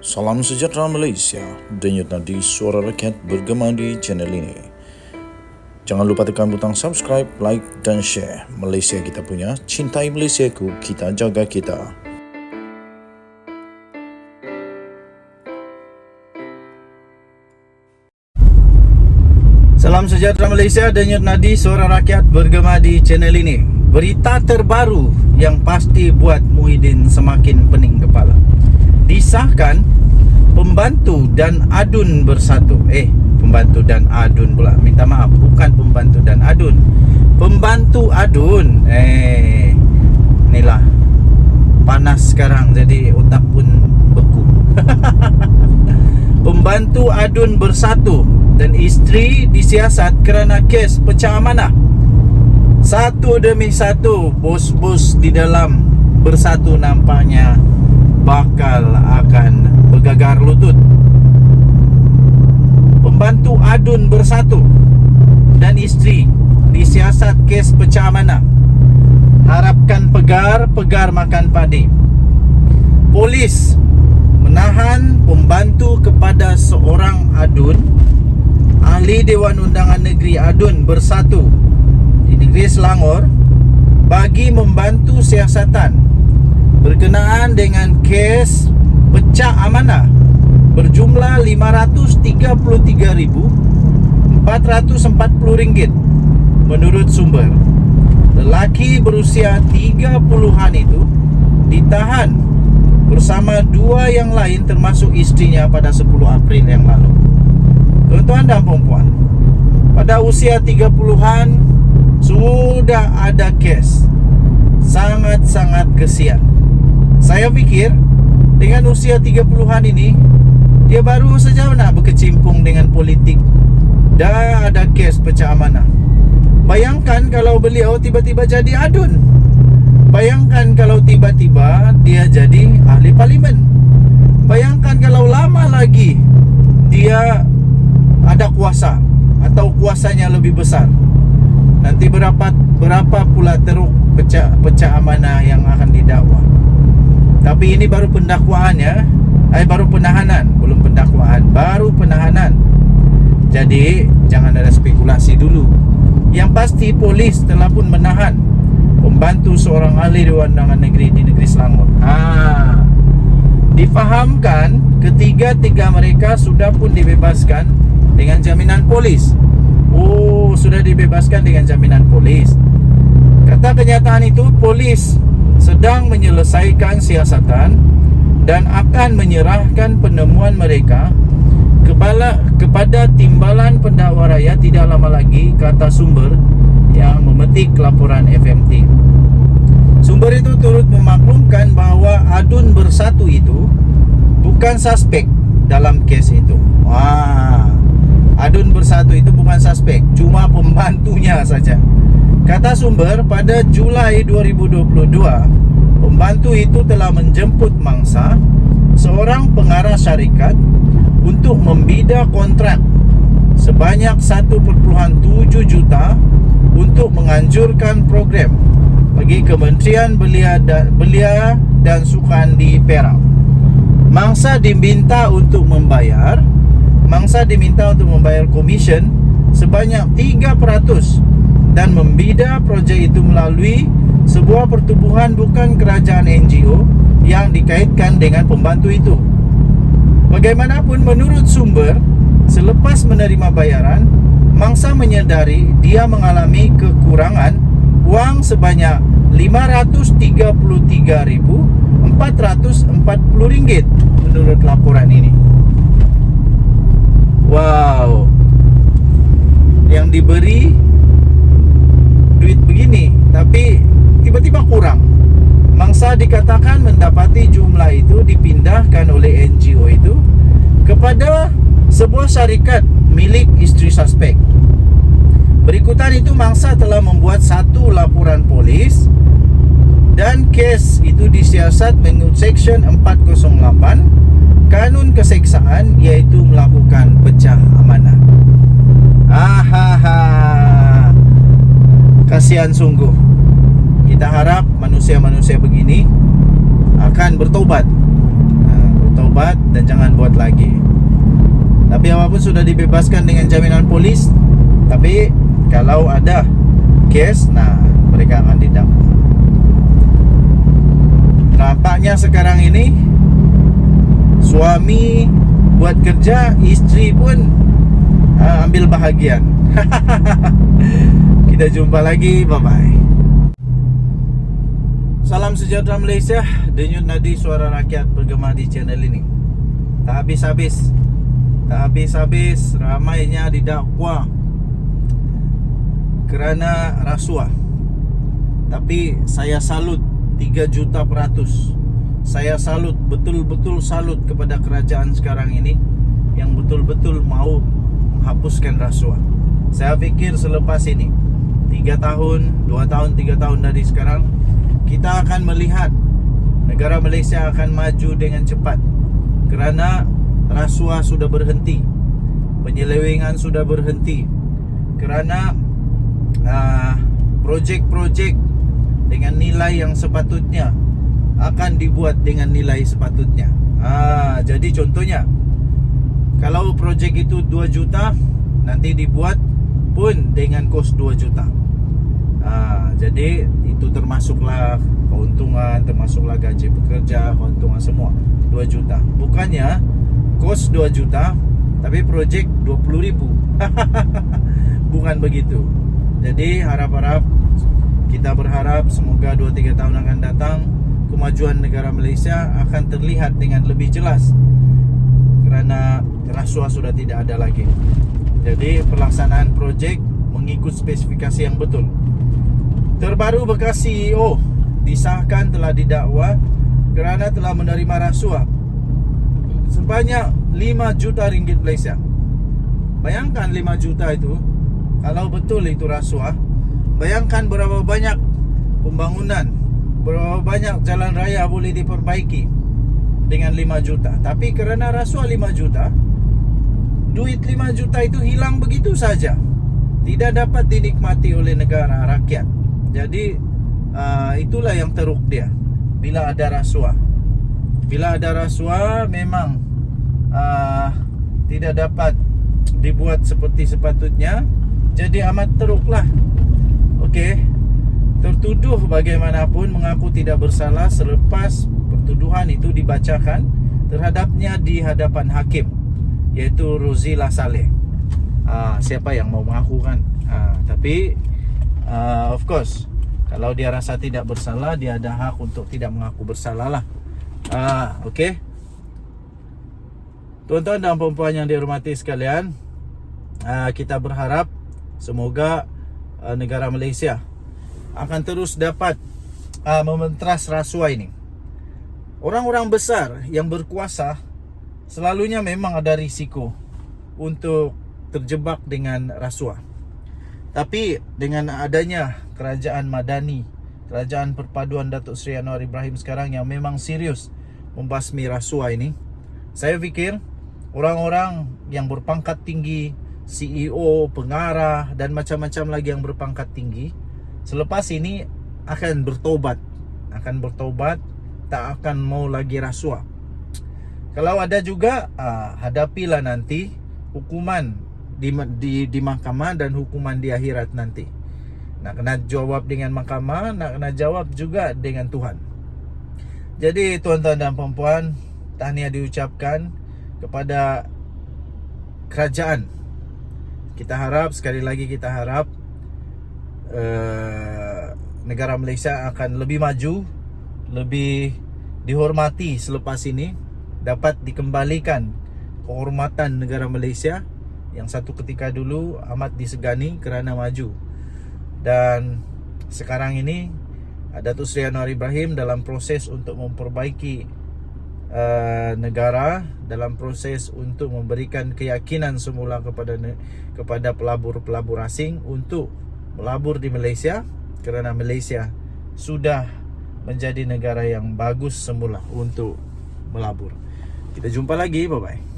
Salam sejahtera Malaysia, denyut nadi suara rakyat bergema di channel ini. Jangan lupa tekan butang subscribe, like dan share. Malaysia kita punya, cintai Malaysiaku, kita jaga kita. Salam sejahtera Malaysia, denyut nadi suara rakyat bergema di channel ini. Berita terbaru yang pasti buat Muhyiddin semakin pening kepala. Disahkan pembantu dan adun bersatu. Pembantu dan adun pula. Minta maaf, bukan pembantu dan adun. Pembantu adun. Inilah panas sekarang, jadi otak pun beku. Pembantu adun bersatu dan isteri disiasat kerana kes pecah amanah. Satu demi satu bos-bos di dalam bersatu nampaknya bakal akan bergagar lutut. Pembantu adun bersatu dan isteri disiasat kes pecah amanah. Harapkan pegar, pegar makan padi. Polis menahan pembantu kepada seorang adun, ahli Dewan Undangan Negeri Adun Bersatu di Negeri Selangor, bagi membantu siasatan berkenaan dengan kes pecah amanah berjumlah RM533,440 menurut sumber. Lelaki berusia 30-an itu ditahan bersama dua yang lain termasuk istrinya pada 10 April yang lalu. Tuan-tuan dan puan-puan, pada usia 30-an sudah ada kes. Sangat-sangat kesian. Saya fikir dengan usia 30-an ini dia baru saja nak berkecimpung dengan politik. Dah ada kes pecah amanah. Bayangkan kalau beliau tiba-tiba jadi adun. Bayangkan kalau tiba-tiba dia jadi ahli parlimen. Bayangkan kalau lama lagi dia ada kuasa atau kuasanya lebih besar. Nanti berapa pula teruk pecah amanah yang akan didakwa. Tapi ini baru pendakwaannya, baru penahanan, belum pendakwaan, baru penahanan. Jadi jangan ada spekulasi dulu. Yang pasti polis telah pun menahan pembantu seorang ahli Dewan Undangan Negeri di Negeri Selangor. Difahamkan ketiga-tiga mereka sudah pun dibebaskan dengan jaminan polis. Sudah dibebaskan dengan jaminan polis. Kata kenyataan itu, polis sedang menyelesaikan siasatan dan akan menyerahkan penemuan mereka kepada Timbalan Pendakwa Raya tidak lama lagi, kata sumber yang memetik laporan FMT. Sumber itu turut memaklumkan bahawa adun bersatu itu bukan suspek dalam kes itu. Adun bersatu itu bukan suspek, cuma pembantunya saja. Kata sumber, pada Julai 2022, pembantu itu telah menjemput mangsa seorang pengarah syarikat untuk membida kontrak sebanyak 1.7 juta untuk menganjurkan program bagi Kementerian Belia dan Sukan di Perak. Mangsa diminta untuk membayar komisen sebanyak 3% dan membida projek itu melalui sebuah pertubuhan bukan kerajaan NGO yang dikaitkan dengan pembantu itu. Bagaimanapun, menurut sumber, selepas menerima bayaran, mangsa menyedari dia mengalami kekurangan wang sebanyak RM533,440 menurut laporan ini. Yang diberi duit begini, tapi tiba-tiba kurang. Mangsa dikatakan mendapati jumlah itu dipindahkan oleh NGO itu kepada sebuah syarikat milik isteri suspek. Berikutan itu, mangsa telah membuat satu laporan polis dan kes itu disiasat mengikut Seksyen 408 Kanun Keseksaan, iaitu melakukan pecah amanah. Kasihan sungguh. Kita harap manusia-manusia begini akan bertobat. Bertobat buat dan jangan buat lagi. Tapi apapun sudah dibebaskan dengan jaminan polis. Tapi kalau ada kes, nah mereka akan didakwa. Nampaknya sekarang ini suami buat kerja, istri pun ambil bahagian. Kita jumpa lagi, bye-bye. Salam sejahtera Malaysia. Denyut nadi suara rakyat bergema di channel ini. Tak habis-habis ramainya didakwa kerana rasuah. Tapi saya salut 3 juta %. Saya salut, betul-betul salut kepada kerajaan sekarang ini yang betul-betul mau menghapuskan rasuah. Saya fikir selepas ini 3 tahun, 2 tahun, 3 tahun dari sekarang, kita akan melihat negara Malaysia akan maju dengan cepat kerana rasuah sudah berhenti, penyelewengan sudah berhenti, kerana projek-projek dengan nilai yang sepatutnya akan dibuat dengan nilai sepatutnya. Jadi contohnya, kalau projek itu 2 juta, nanti dibuat pun dengan kos 2 juta. Jadi itu termasuklah keuntungan, termasuklah gaji pekerja, keuntungan semua 2 juta. Bukannya kos 2 juta tapi projek 20,000. Bukan begitu. Jadi harap-harap, kita berharap semoga 2-3 tahun akan datang kemajuan negara Malaysia akan terlihat dengan lebih jelas kerana rasuah sudah tidak ada lagi. Jadi pelaksanaan projek mengikut spesifikasi yang betul. Terbaru bekas CEO disahkan telah didakwa kerana telah menerima rasuah sebanyak 5 juta ringgit Malaysia. Bayangkan 5 juta itu, kalau betul itu rasuah, bayangkan berapa banyak pembangunan, berapa banyak jalan raya boleh diperbaiki dengan 5 juta. Tapi kerana rasuah 5 juta, duit 5 juta itu hilang begitu saja, tidak dapat dinikmati oleh negara rakyat. Jadi itulah yang teruk dia bila ada rasuah. Bila ada rasuah memang tidak dapat dibuat seperti sepatutnya. Jadi amat teruklah. Okey, tertuduh bagaimanapun mengaku tidak bersalah selepas pertuduhan itu dibacakan terhadapnya di hadapan hakim, iaitu Rozilah Saleh. Siapa yang mau mengaku kan? Tapi of course, kalau dia rasa tidak bersalah, dia ada hak untuk tidak mengaku bersalah lah. Okey, tuan-tuan dan puan-puan yang dihormati sekalian, kita berharap semoga negara Malaysia akan terus dapat mementras rasuah ini. Orang-orang besar yang berkuasa selalunya memang ada risiko untuk terjebak dengan rasuah. Tapi dengan adanya kerajaan Madani, kerajaan perpaduan Datuk Seri Anwar Ibrahim sekarang yang memang serius membasmi rasuah ini, saya fikir orang-orang yang berpangkat tinggi, CEO, pengarah dan macam-macam lagi yang berpangkat tinggi, selepas ini akan bertobat, tak akan mau lagi rasuah. Kalau ada juga, hadapilah nanti hukuman di mahkamah dan hukuman di akhirat nanti. Nak kena jawab dengan mahkamah, nak kena jawab juga dengan Tuhan. Jadi tuan-tuan dan puan-puan, tahniah diucapkan kepada kerajaan. Kita harap, sekali lagi kita harap negara Malaysia akan lebih maju, lebih dihormati selepas ini, dapat dikembalikan kehormatan negara Malaysia yang satu ketika dulu amat disegani kerana maju. Dan sekarang ini Datuk Seri Anwar Ibrahim dalam proses untuk memperbaiki negara, dalam proses untuk memberikan keyakinan semula kepada pelabur-pelabur asing untuk melabur di Malaysia, kerana Malaysia sudah menjadi negara yang bagus semula untuk melabur. Kita jumpa lagi, bye-bye.